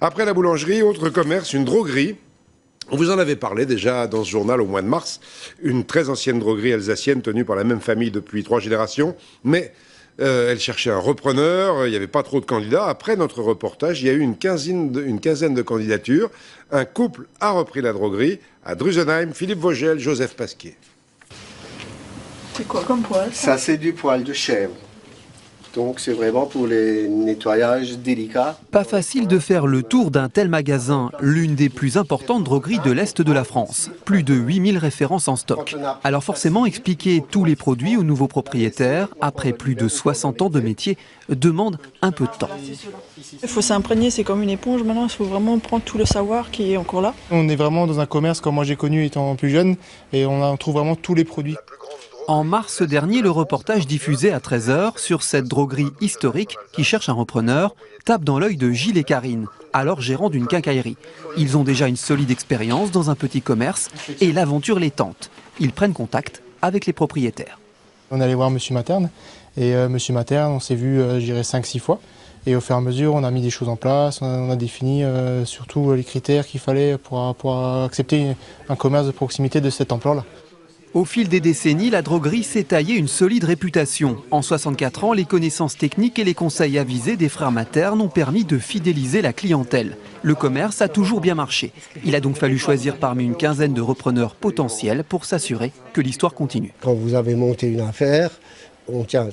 Après la boulangerie, autre commerce, une droguerie. On vous en avait parlé déjà dans ce journal au mois de mars. Une très ancienne droguerie alsacienne tenue par la même famille depuis 3 générations. Mais elle cherchait un repreneur, il n'y avait pas trop de candidats. Après notre reportage, il y a eu une quinzaine de candidatures. Un couple a repris la droguerie à Drusenheim, Philippe Vogel, Joseph Pasquier. C'est quoi comme poil? Ça, c'est du poil de chèvre. Donc c'est vraiment pour les nettoyages délicats. Pas facile de faire le tour d'un tel magasin, l'une des plus importantes drogueries de l'Est de la France. Plus de 8000 références en stock. Alors forcément, expliquer tous les produits aux nouveaux propriétaires, après plus de 60 ans de métier, demande un peu de temps. Il faut s'imprégner, c'est comme une éponge maintenant, il faut vraiment prendre tout le savoir qui est encore là. On est vraiment dans un commerce comme moi j'ai connu étant plus jeune et on trouve vraiment tous les produits. En mars dernier, le reportage diffusé à 13 h sur cette droguerie historique qui cherche un repreneur tape dans l'œil de Gilles et Karine, alors gérants d'une quincaillerie. Ils ont déjà une solide expérience dans un petit commerce et l'aventure les tente. Ils prennent contact avec les propriétaires. On allait voir Monsieur Materne et Monsieur Materne, on s'est vu, je dirais 5-6 fois. Et au fur et à mesure, on a mis des choses en place, on a défini surtout les critères qu'il fallait pour accepter un commerce de proximité de cette ampleur-là. Au fil des décennies, la droguerie s'est taillée une solide réputation. En 64 ans, les connaissances techniques et les conseils avisés des frères Materne ont permis de fidéliser la clientèle. Le commerce a toujours bien marché. Il a donc fallu choisir parmi une quinzaine de repreneurs potentiels pour s'assurer que l'histoire continue. Quand vous avez monté une affaire,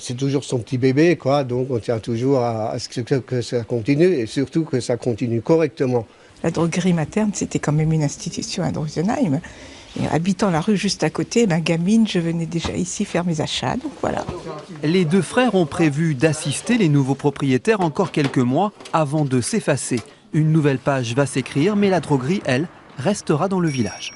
c'est toujours son petit bébé, quoi. Donc on tient toujours à ce que ça continue et surtout que ça continue correctement. La droguerie Materne, c'était quand même une institution à Drusenheim. Et habitant la rue juste à côté, gamine, je venais déjà ici faire mes achats, donc voilà. Les deux frères ont prévu d'assister les nouveaux propriétaires encore quelques mois avant de s'effacer. Une nouvelle page va s'écrire, mais la droguerie, elle, restera dans le village.